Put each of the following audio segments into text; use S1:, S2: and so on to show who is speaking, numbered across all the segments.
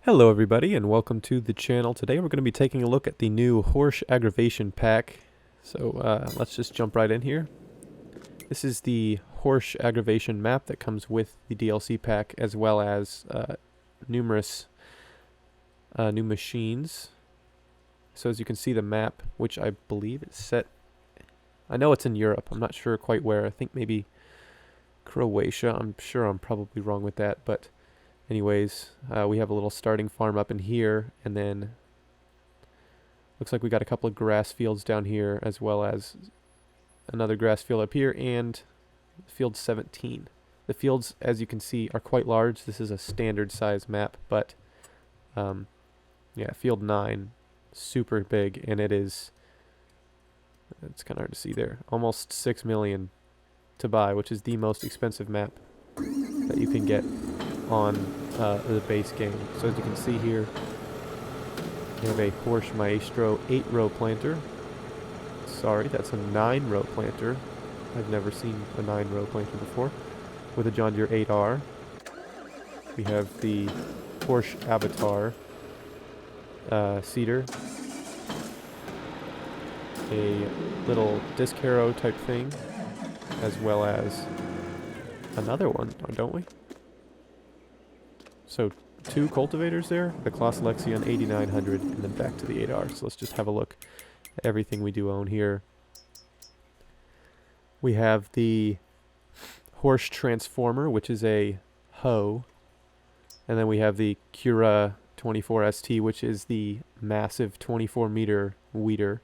S1: Hello everybody and welcome to the channel. Today we're going to be taking a look at the new HORSCH AgroVation pack. So let's just jump right in here. This is the HORSCH AgroVation map that comes with the DLC pack, as well as numerous new machines. So as you can see, the map, which I believe is set, I know it's in Europe, I'm not sure quite where. I think maybe Croatia. I'm sure I'm probably wrong with that, but anyways, we have a little starting farm up in here, and then looks like we got a couple of grass fields down here, as well as another grass field up here, and field 17. The fields, as you can see, are quite large. This is a standard size map, but yeah, field 9, super big, and it's kind of hard to see there, almost 6 million to buy, which is the most expensive map that you can get on the base game. So as you can see here, we have a HORSCH Maestro 8-row planter. Sorry, that's a 9-row planter. I've never seen a 9-row planter before. With a John Deere 8R. We have the HORSCH Avatar seeder. A little disc harrow type thing, as well as another one, don't we? So 2 cultivators there, the Claas Lexion 8900, and then back to the 8R. So let's just have a look at everything we do own here. We have the HORSCH Transformer, which is a hoe, and then we have the Cura 24 ST, which is the massive 24-meter weeder.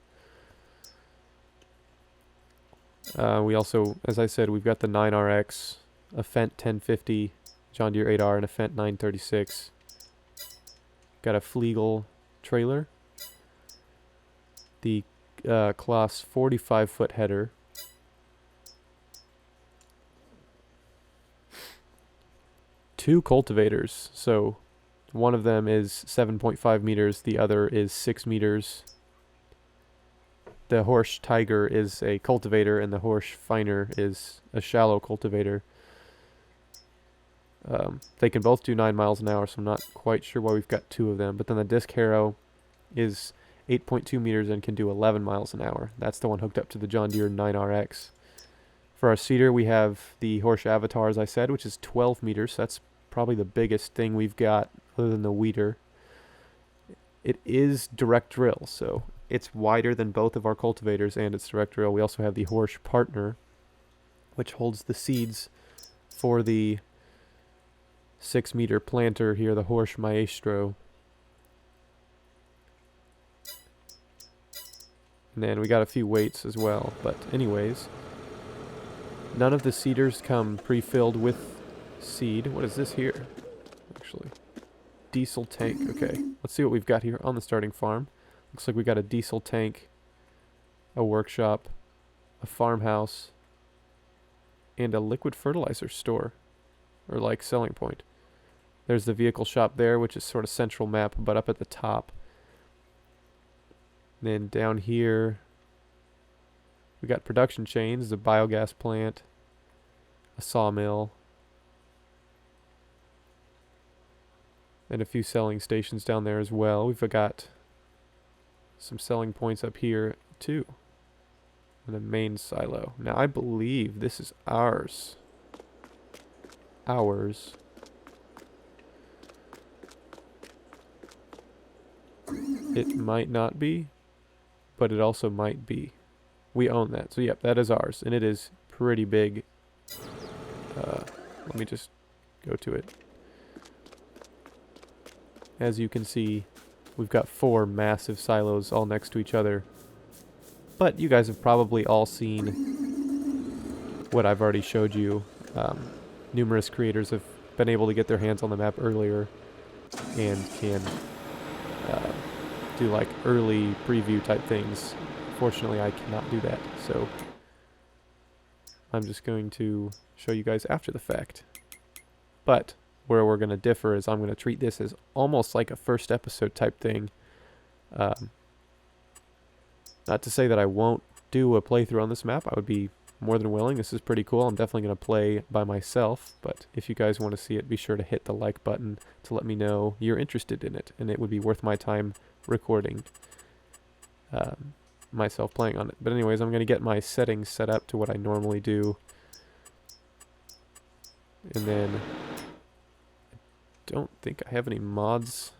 S1: We also, as I said, we've got the 9RX, a Fendt 1050, John Deere 8R, and a Fendt 936. Got a Flegel trailer. The Claas 45-foot header. Two cultivators. So one of them is 7.5 meters. The other is 6 meters. The HORSCH Tiger is a cultivator, and the HORSCH Finer is a shallow cultivator. They can both do 9 miles an hour, so I'm not quite sure why we've got 2 of them. But then the disc harrow is 8.2 meters and can do 11 miles an hour. That's the one hooked up to the John Deere 9RX. For our seeder, we have the HORSCH Avatar, as I said, which is 12 meters. So that's probably the biggest thing we've got other than the weeder. It is direct drill, so it's wider than both of our cultivators, and it's direct drill. We also have the HORSCH Partner, which holds the seeds for the 6-meter planter here, the HORSCH Maestro. And then we got a few weights as well. But anyways, none of the seeders come pre-filled with seed. What is this here? Actually, diesel tank. Okay, let's see what we've got here on the starting farm. Looks like we got a diesel tank, a workshop, a farmhouse, and a liquid fertilizer store, or like selling point. There's the vehicle shop there, which is sort of central map, but up at the top. Then down here, we got production chains, the biogas plant, a sawmill, and a few selling stations down there as well. We've got some selling points up here too, and a main silo. Now I believe this is ours. It might not be, but it also might be. We own that. So yep, that is ours, and it is pretty big. Let me just go to it. As you can see, we've got 4 massive silos all next to each other. But you guys have probably all seen what I've already showed you. Numerous creators have been able to get their hands on the map earlier and can do like early preview type things. Fortunately, I cannot do that, so I'm just going to show you guys after the fact. But where we're going to differ is I'm going to treat this as almost like a first episode type thing. Not to say that I won't do a playthrough on this map. I would be more than willing. This is pretty cool. I'm definitely going to play by myself, but if you guys want to see it, be sure to hit the like button to let me know you're interested in it, and it would be worth my time recording myself playing on it. But anyways, I'm going to get my settings set up to what I normally do, and then I don't think I have any mods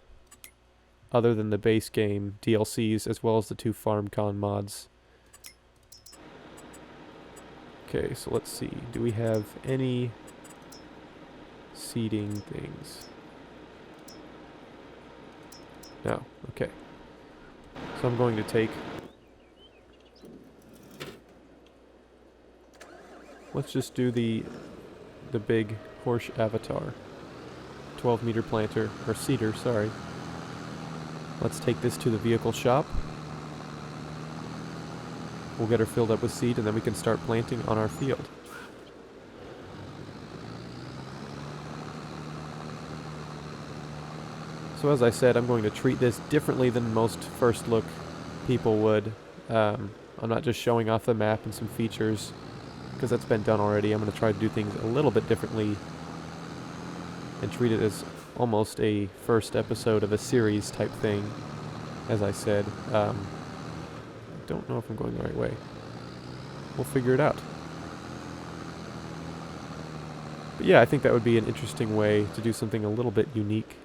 S1: other than the base game DLCs, as well as the 2 FarmCon mods. Okay, so let's see. Do we have any seeding things? No. Okay. So I'm going to take... Let's just do the big HORSCH avatar. 12-meter planter, or seeder, sorry. Let's take this to the vehicle shop. We'll get her filled up with seed, and then we can start planting on our field. So as I said, I'm going to treat this differently than most first look people would. I'm not just showing off the map and some features, because that's been done already. I'm going to try to do things a little bit differently and treat it as almost a first episode of a series type thing, as I said. I don't know if I'm going the right way. We'll figure it out. But yeah, I think that would be an interesting way to do something a little bit unique.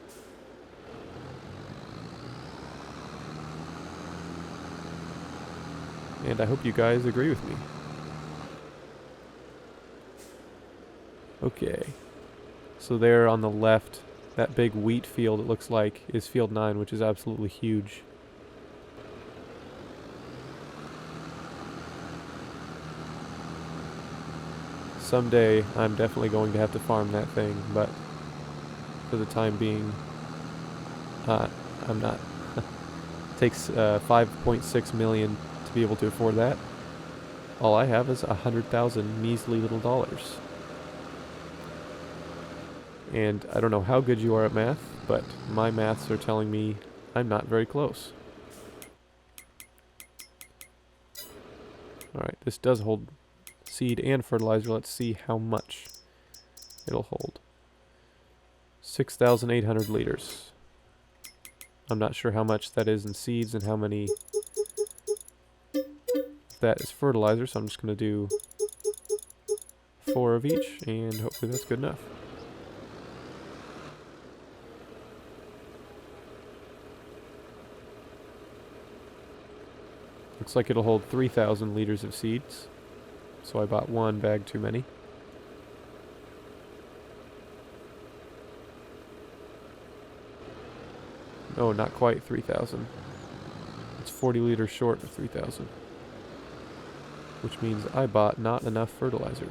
S1: And I hope you guys agree with me. Okay. So there on the left, that big wheat field, it looks like, is field 9, which is absolutely huge. Someday, I'm definitely going to have to farm that thing, but for the time being, I'm not. It takes 5.6 million to be able to afford that. All I have is 100,000 measly little dollars. And I don't know how good you are at math, but my maths are telling me I'm not very close. Alright, this does hold seed and fertilizer. Let's see how much it'll hold. 6,800 liters. I'm not sure how much that is in seeds and how many that is fertilizer, so I'm just going to do 4 of each, and hopefully that's good enough. Looks like it'll hold 3,000 liters of seeds, so I bought 1 bag too many. No, not quite 3,000. It's 40 liters short of 3,000. Which means I bought not enough fertilizer.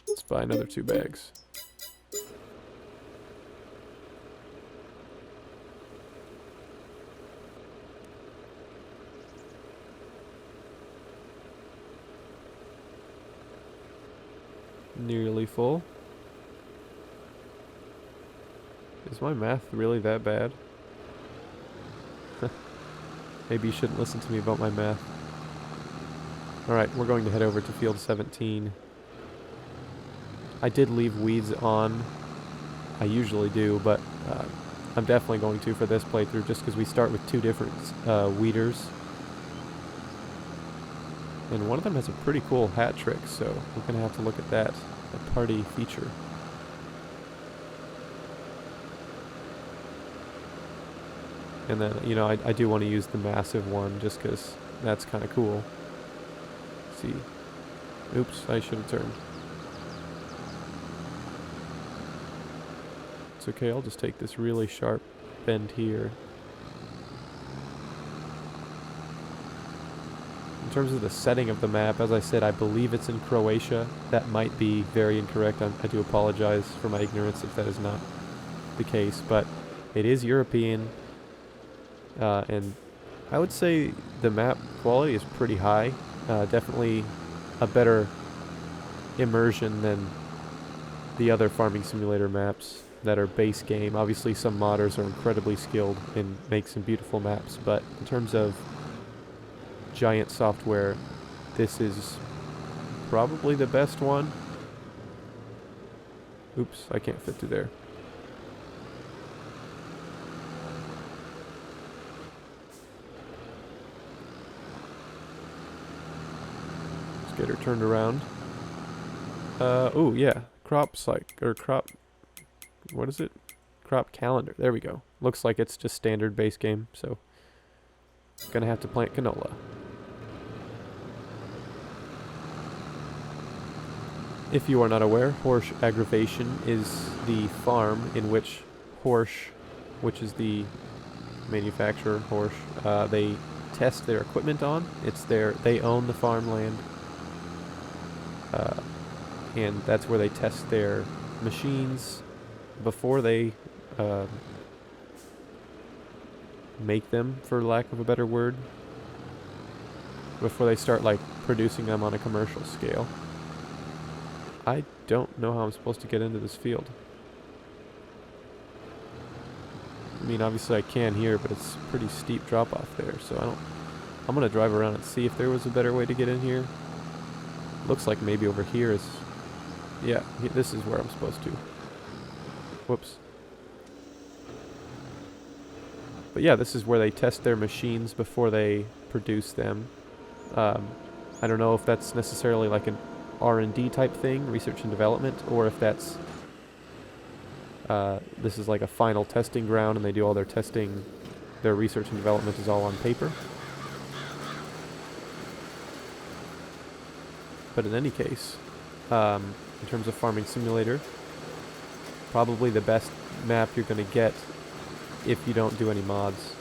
S1: Let's buy another 2 bags. Nearly full. Is my math really that bad? Maybe you shouldn't listen to me about my math. Alright, we're going to head over to field 17. I did leave weeds on. I usually do, but I'm definitely going to for this playthrough, just because we start with 2 different weeders. And one of them has a pretty cool hat trick, so we're going to have to look at that, a party feature. And then, you know, I do want to use the massive one just because that's kind of cool. Let's see. Oops, I should have turned. It's okay, I'll just take this really sharp bend here. In terms of the setting of the map, as I said, I believe it's in Croatia. That might be very incorrect. I do apologize for my ignorance if that is not the case, but it is European. And I would say the map quality is pretty high. Definitely a better immersion than the other farming simulator maps that are base game. Obviously some modders are incredibly skilled and make some beautiful maps, but in terms of giant software, this is probably the best one. Oops, I can't fit through there. Let's get her turned around. Oh yeah, crop what is it? Crop calendar, there we go. Looks like it's just standard base game, so gonna have to plant canola. If you are not aware, HORSCH AgroVation is the farm in which HORSCH, which is the manufacturer, HORSCH, they test their equipment on. They own the farmland, and that's where they test their machines before they make them, for lack of a better word, before they start like producing them on a commercial scale. I don't know how I'm supposed to get into this field. I mean, obviously I can here, but it's a pretty steep drop off there, so I'm gonna drive around and see if there was a better way to get in here. Looks like maybe over here is, yeah, this is where I'm supposed to. Whoops. But yeah, this is where they test their machines before they produce them. I don't know if that's necessarily like an R&D type thing, research and development, or if that's this is like a final testing ground and they do all their testing, their research and development is all on paper. But in any case, in terms of Farming Simulator, probably the best map you're going to get if you don't do any mods.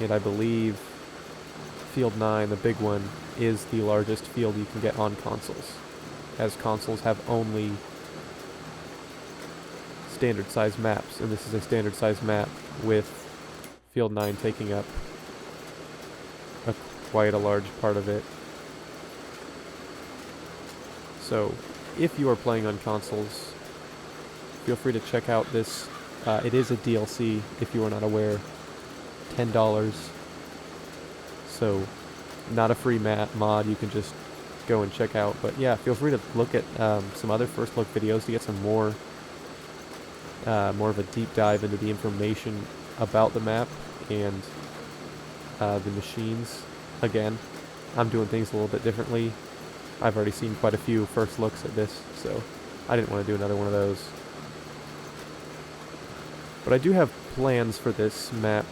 S1: And I believe Field 9, the big one, is the largest field you can get on consoles, as consoles have only standard size maps, and this is a standard size map with Field 9 taking up quite a large part of it. So if you are playing on consoles, feel free to check out this. It is a DLC, if you are not aware, $10. So not a free mod, you can just go and check out. But yeah, feel free to look at some other first look videos to get some more of a deep dive into the information about the map and the machines. Again, I'm doing things a little bit differently. I've already seen quite a few first looks at this, so I didn't want to do another one of those. But I do have plans for this map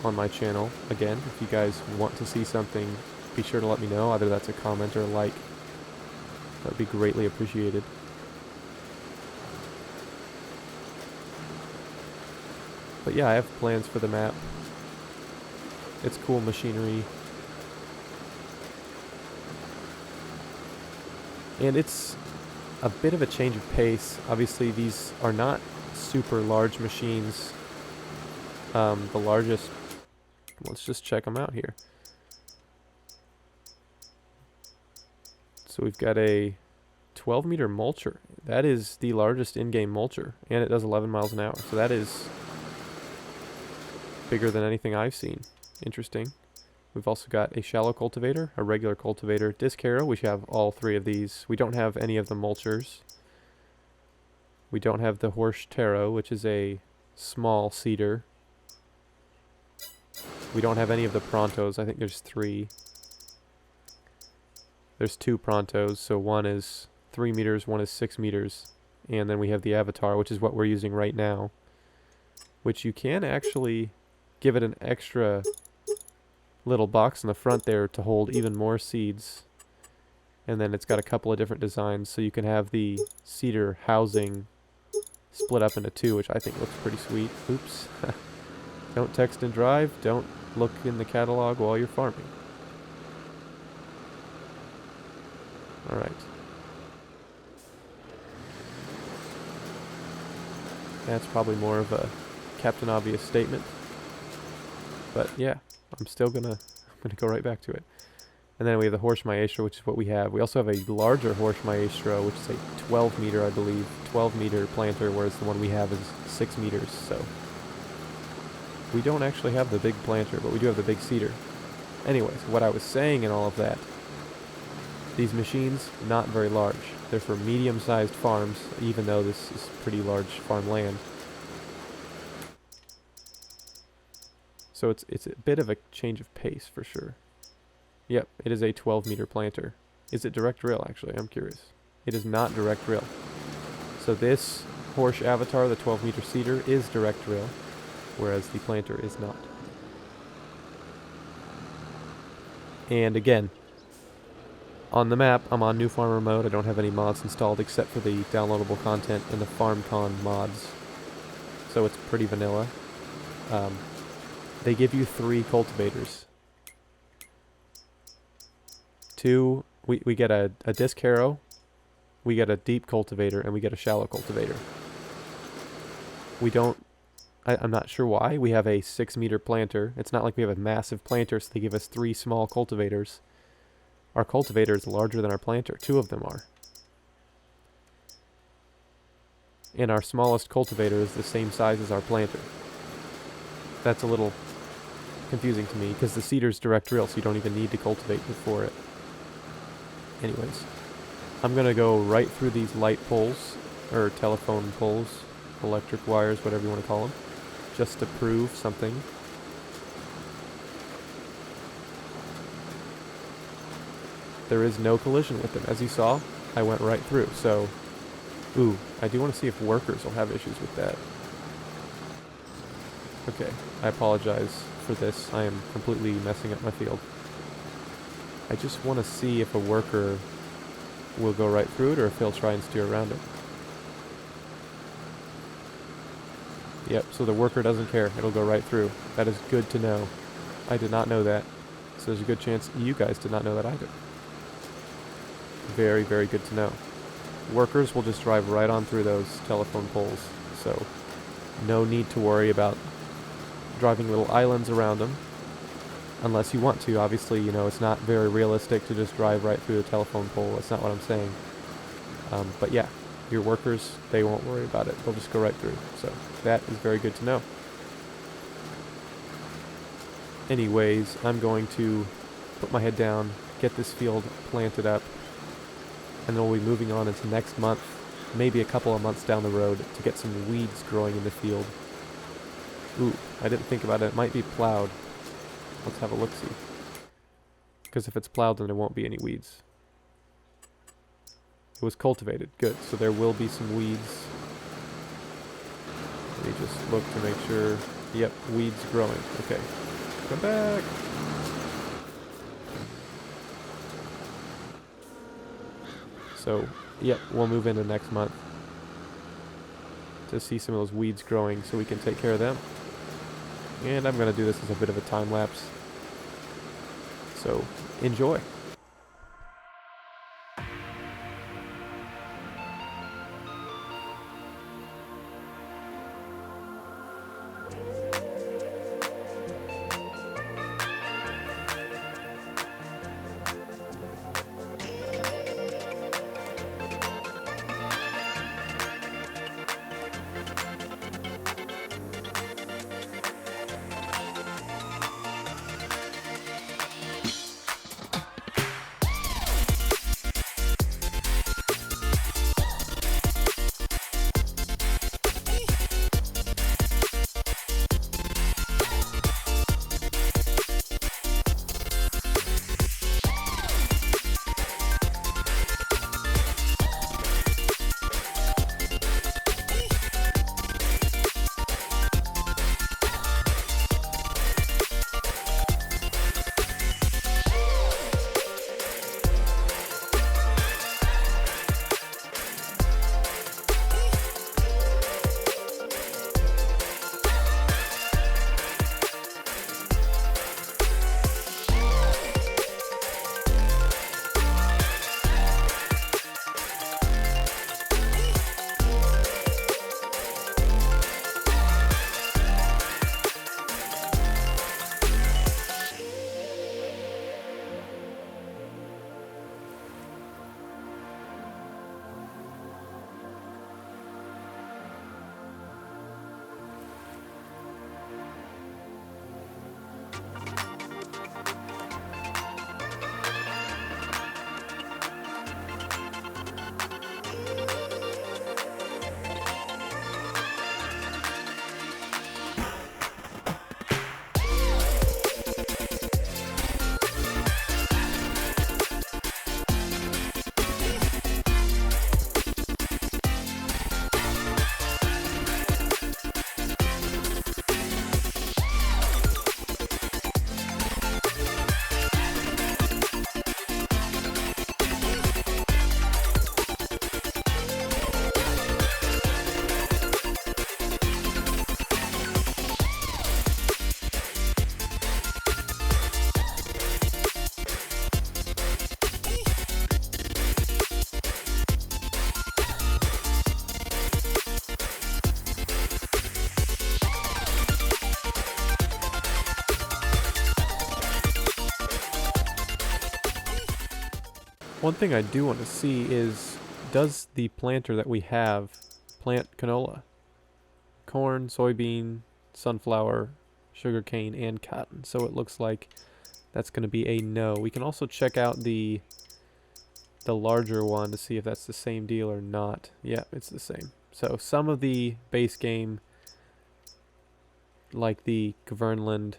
S1: on my channel. Again, if you guys want to see something, be sure to let me know. Either that's a comment or a like. That would be greatly appreciated. But yeah, I have plans for the map. It's cool machinery. And it's a bit of a change of pace. Obviously, these are not super large machines. The largest, let's just check them out here. So we've got a 12 meter mulcher. That is the largest in-game mulcher, and it does 11 miles an hour. So that is bigger than anything I've seen. Interesting. We've also got a shallow cultivator, a regular cultivator, disc harrow. We have all three of these. We don't have any of the mulchers. We don't have the HORSCH Taro, which is a small seeder. We don't have any of the Prontos. I think there's 3. There's 2 Prontos, so one is 3 meters, one is 6 meters. And then we have the Avatar, which is what we're using right now, which you can actually give it an extra little box in the front there to hold even more seeds. And then it's got a couple of different designs, so you can have the seeder housing split up into 2, which I think looks pretty sweet. Oops. Don't text and drive. Don't look in the catalog while you're farming. Alright. That's probably more of a Captain Obvious statement. But yeah, I'm gonna go right back to it. And then we have the HORSCH Maestro, which is what we have. We also have a larger HORSCH Maestro, which is a 12 meter, I believe, 12 meter planter, whereas the one we have is 6 meters. So we don't actually have the big planter, but we do have the big seeder. Anyways, what I was saying in all of that, these machines, not very large. They're for medium-sized farms, even though this is pretty large farmland. So it's a bit of a change of pace for sure. Yep, it is a 12-meter planter. Is it direct drill, actually? I'm curious. It is not direct drill. So this Horsch Avatar, the 12-meter seeder, is direct drill, whereas the planter is not. And again, on the map, I'm on new farmer mode. I don't have any mods installed except for the downloadable content and the FarmCon mods. So it's pretty vanilla. They give you 3 cultivators. 2, we get a disc harrow, we get a deep cultivator, and we get a shallow cultivator. We don't, I'm not sure why, we have a 6-meter planter. It's not like we have a massive planter, so they give us 3 small cultivators. Our cultivator is larger than our planter. 2 of them are. And our smallest cultivator is the same size as our planter. That's a little confusing to me, because the seeder's direct drill, so you don't even need to cultivate before it. Anyways, I'm going to go right through these light poles, or telephone poles, electric wires, whatever you want to call them, just to prove something. There is no collision with them. As you saw, I went right through, so... Ooh, I do want to see if workers will have issues with that. Okay, I apologize for this. I am completely messing up my field. I just want to see if a worker will go right through it or if he'll try and steer around it. Yep, so the worker doesn't care. It'll go right through. That is good to know. I did not know that. So there's a good chance you guys did not know that either. Very, very good to know. Workers will just drive right on through those telephone poles. So no need to worry about driving little islands around them. Unless you want to. Obviously, you know, it's not very realistic to just drive right through a telephone pole. That's not what I'm saying. But yeah, your workers, they won't worry about it. They'll just go right through. So that is very good to know. Anyways, I'm going to put my head down, get this field planted up, and then we'll be moving on into next month, maybe a couple of months down the road, to get some weeds growing in the field. Ooh, I didn't think about it. It might be plowed. Let's have a look-see. Because if it's plowed, then there won't be any weeds. It was cultivated. Good. So there will be some weeds. Let me just look to make sure. Yep, weeds growing. Okay. Come back! So, yep, we'll move into next month to see some of those weeds growing so we can take care of them. And I'm going to do this as a bit of a time lapse. So, enjoy. One thing I do want to see is, does the planter that we have plant canola? Corn, soybean, sunflower, sugarcane, and cotton. So it looks like that's going to be a no. We can also check out the larger one to see if that's the same deal or not. Yeah, it's the same. So some of the base game, like the Kverneland,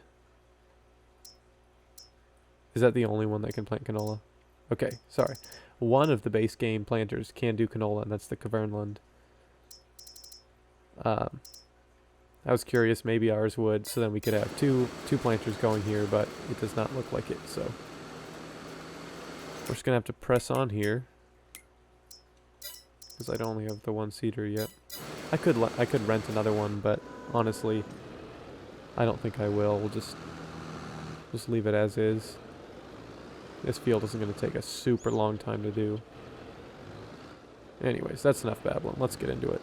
S1: is that the only one that can plant canola? Okay, sorry. One of the base game planters can do canola, and that's the Kverneland. I was curious, maybe ours would, so then we could have two planters going here, but it does not look like it, so we're just gonna have to press on here because I don't only have the one seeder yet. I could rent another one, but honestly, I don't think I will. We'll just leave it as is. This field isn't going to take a super long time to do. Anyways, that's enough babbling. Let's get into it.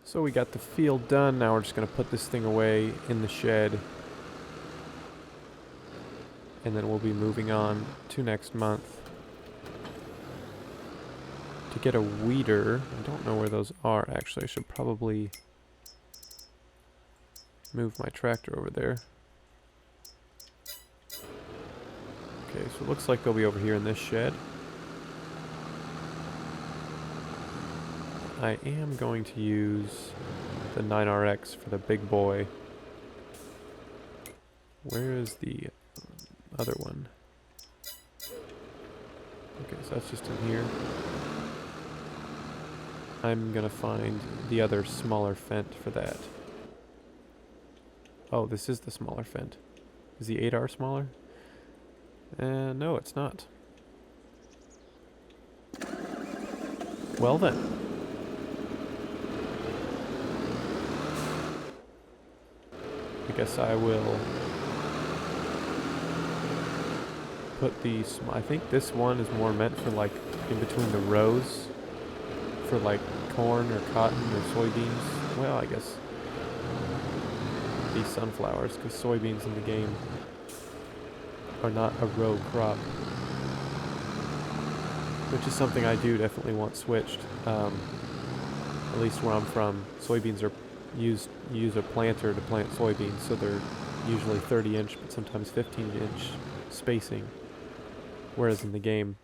S1: So we got the field done. Now we're just going to put this thing away in the shed. And then we'll be moving on to next month. To get a weeder, I don't know where those are actually. I should probably move my tractor over there. Okay, so it looks like they'll be over here in this shed. I am going to use the 9RX for the big boy. Where is the other one? Okay, so that's just in here. I'm gonna find the other smaller fent for that. Oh, this is the smaller fent. Is the 8R smaller? No, it's not. Well then. I guess I will put these, I think this one is more meant for like in between the rows for like corn or cotton or soybeans. Well, I guess these sunflowers, because soybeans in the game are not a row crop, which is something I do definitely want switched. At least where I'm from, soybeans are use a planter to plant soybeans, so they're usually 30-inch, but sometimes 15-inch spacing. Whereas in the game,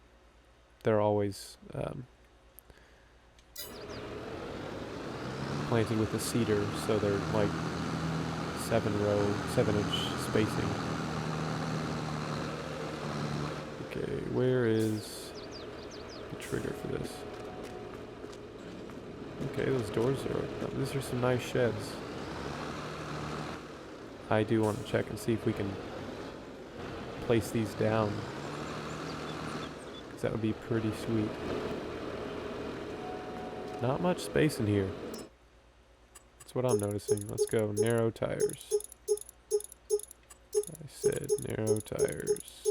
S1: they're always planted with a seeder, so they're like 7-inch spacing. Okay, where is the trigger for this? Okay, those doors are open. These are some nice sheds. I do want to check and see if we can place these down, because that would be pretty sweet. Not much space in here. That's what I'm noticing. Let's go narrow tires. I said narrow tires.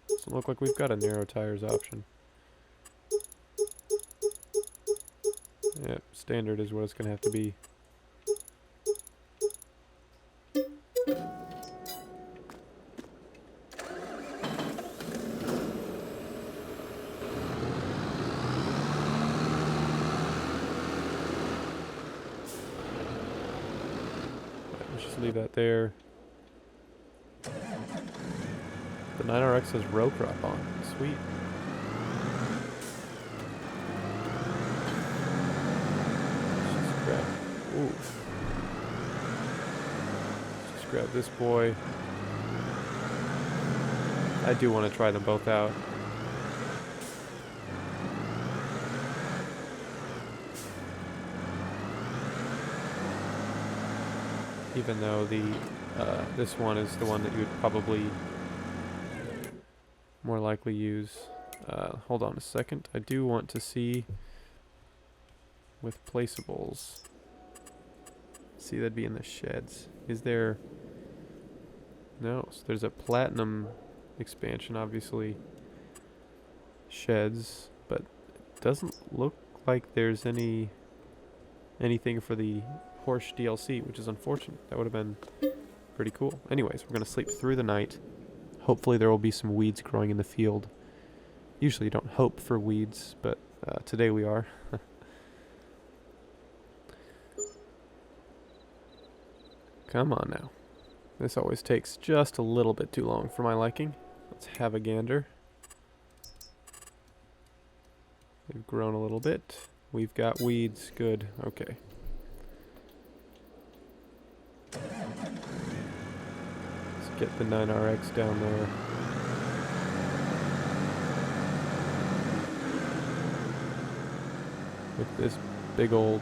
S1: Doesn't look like we've got a narrow tires option. Yep, standard is what it's going to have to be. Let's just leave that there. The 9RX has row crop on. Sweet. Ooh. Just grab this boy. I do want to try them both out. Even though the this one is the one that you would probably more likely use. Hold on a second. I do want to see with placeables. See, that'd be in the sheds. Is there... No, so there's a platinum expansion, obviously. Sheds, but it doesn't look like there's anything for the HORSCH DLC, which is unfortunate. That would have been pretty cool. Anyways, we're going to sleep through the night. Hopefully there will be some weeds growing in the field. Usually you don't hope for weeds, but today we are. Come on now. This always takes just a little bit too long for my liking. Let's have a gander. They've grown a little bit. We've got weeds. Good. Okay. Let's get the 9RX down there. With this big old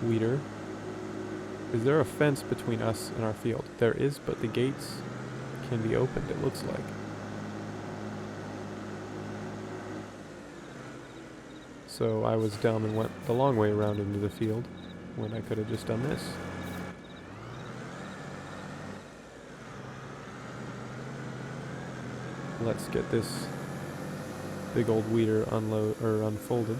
S1: weeder. Is there a fence between us and our field? There is, but the gates can be opened, it looks like. So I was dumb and went the long way around into the field when I could have just done this. Let's get this big old weeder unfolded.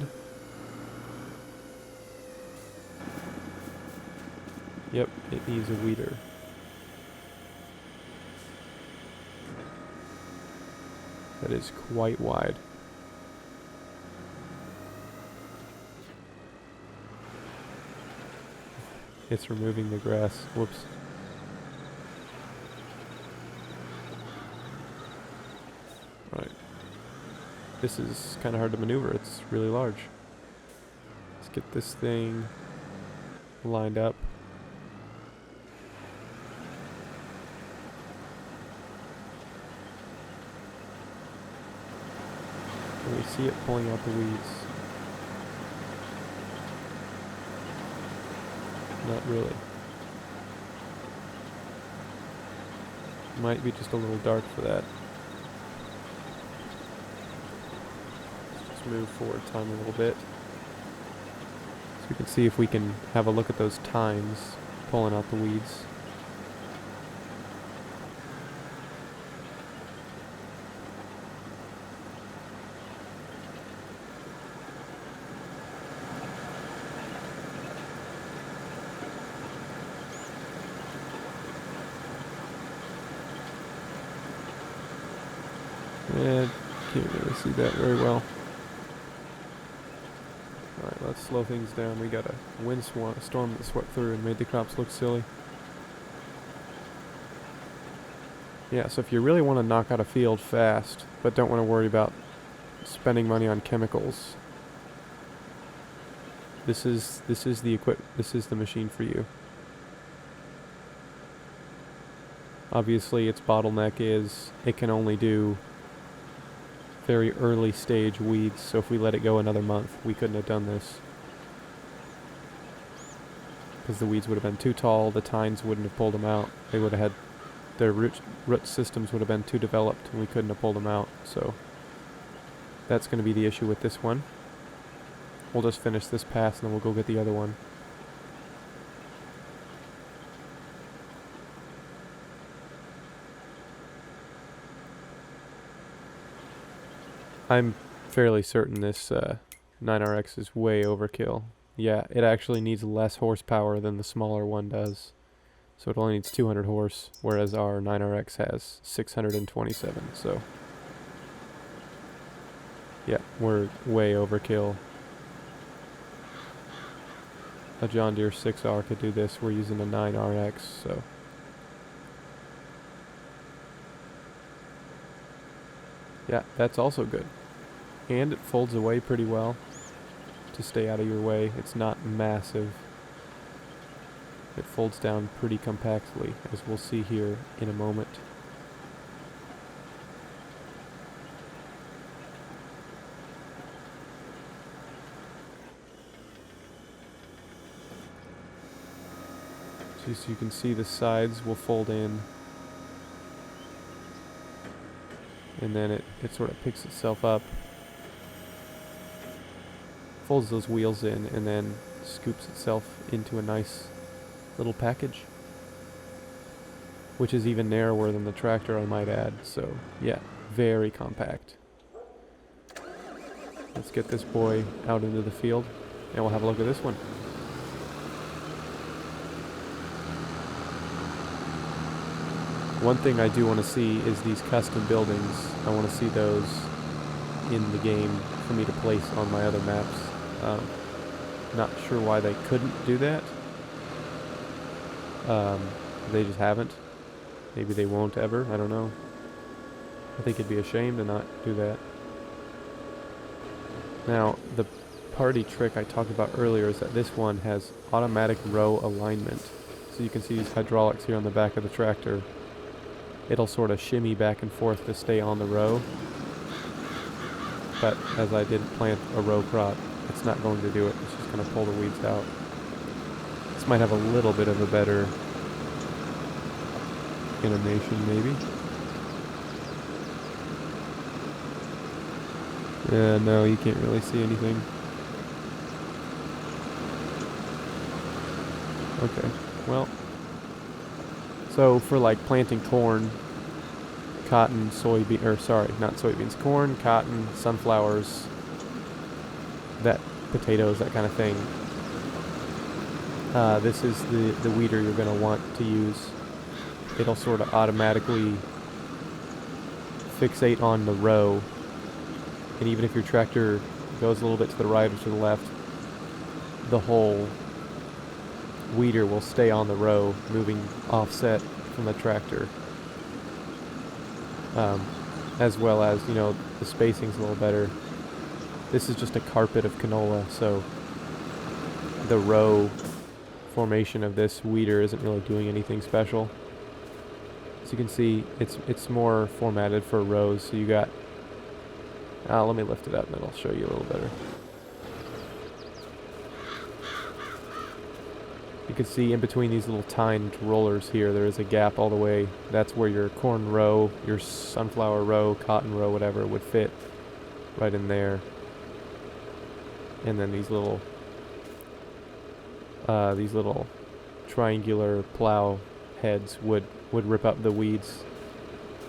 S1: Yep, it needs a weeder. That is quite wide. It's removing the grass. Whoops. Right. This is kind of hard to maneuver. It's really large. Let's get this thing lined up. Can we see it pulling out the weeds? Not really. Might be just a little dark for that. Let's just move forward time a little bit. So we can see if we can have a look at those tines pulling out the weeds. And can't really see that very well. Alright, let's slow things down. We got a storm that swept through and made the crops look silly. Yeah, so if you really want to knock out a field fast, but don't want to worry about spending money on chemicals, this is the machine for you. Obviously, its bottleneck is it can only do very early stage weeds, so if we let it go another month, we couldn't have done this. Because the weeds would have been too tall, the tines wouldn't have pulled them out, they would have had, their root systems would have been too developed, and we couldn't have pulled them out, so that's going to be the issue with this one. We'll just finish this pass and then we'll go get the other one. I'm fairly certain this 9RX is way overkill. Yeah, it actually needs less horsepower than the smaller one does. So it only needs 200 horse, whereas our 9RX has 627, so yeah, we're way overkill. A John Deere 6R could do this. We're using a 9RX, so yeah, that's also good. And it folds away pretty well to stay out of your way. It's not massive. It folds down pretty compactly, as we'll see here in a moment. So you can see the sides will fold in, and then it sort of picks itself up, folds those wheels in, and then scoops itself into a nice little package, which is even narrower than the tractor, I might add. So yeah, very compact. Let's get this boy out into the field and we'll have a look at this one. One thing I do want to see is these custom buildings. I want to see those in the game for me to place on my other maps. Not sure why they couldn't do that. They just haven't. Maybe they won't ever, I don't know. I think it'd be a shame to not do that. Now, the party trick I talked about earlier is that this one has automatic row alignment. So you can see these hydraulics here on the back of the tractor. It'll sort of shimmy back and forth to stay on the row. But as I didn't plant a row crop, it's not going to do it. It's just going to pull the weeds out. This might have a little bit of a better animation, maybe. Yeah, no, you can't really see anything. Okay, well, so for like planting corn, cotton, soybean, or sorry, not soybeans, corn, cotton, sunflowers, that potatoes, that kind of thing. This is the weeder you're going to want to use. It'll sort of automatically fixate on the row, and even if your tractor goes a little bit to the right or to the left, the whole weeder will stay on the row, moving offset from the tractor. As well as, you know, the spacing's a little better. This is just a carpet of canola, so the row formation of this weeder isn't really doing anything special. As you can see, it's more formatted for rows, so you got... let me lift it up and it'll show you a little better. You can see in between these little tined rollers here, there is a gap all the way. That's where your corn row, your sunflower row, cotton row, whatever, would fit right in there. And then these little triangular plow heads would rip up the weeds.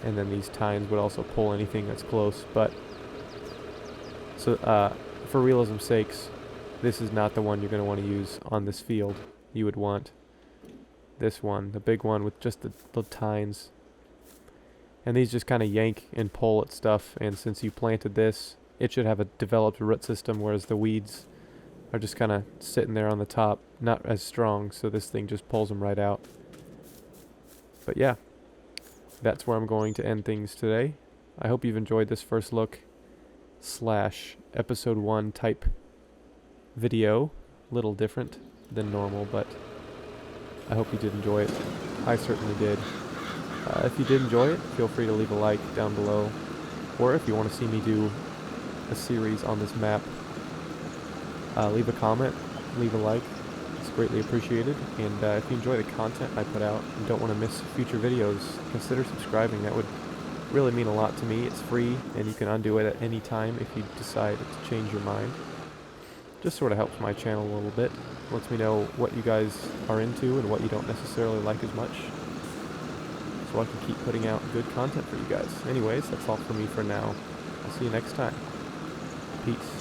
S1: And then these tines would also pull anything that's close. But, so for realism's sakes, this is not the one you're going to want to use on this field. You would want this one, the big one with just the tines. And these just kind of yank and pull at stuff, and since you planted this, it should have a developed root system, whereas the weeds are just kind of sitting there on the top, not as strong, so this thing just pulls them right out. But yeah, that's where I'm going to end things today. I hope you've enjoyed this first look / episode 1 type video. A little different than normal, but I hope you did enjoy it. I certainly did. If you did enjoy it, feel free to leave a like down below, or if you want to see me do a series on this map, leave a comment, leave a like. It's greatly appreciated. And if you enjoy the content I put out and don't want to miss future videos, consider subscribing. That would really mean a lot to me. It's free, and you can undo it at any time if you decide to change your mind. Just sort of helps my channel a little bit. Lets me know what you guys are into and what you don't necessarily like as much, so I can keep putting out good content for you guys. Anyways, that's all for me for now. I'll see you next time. Peace.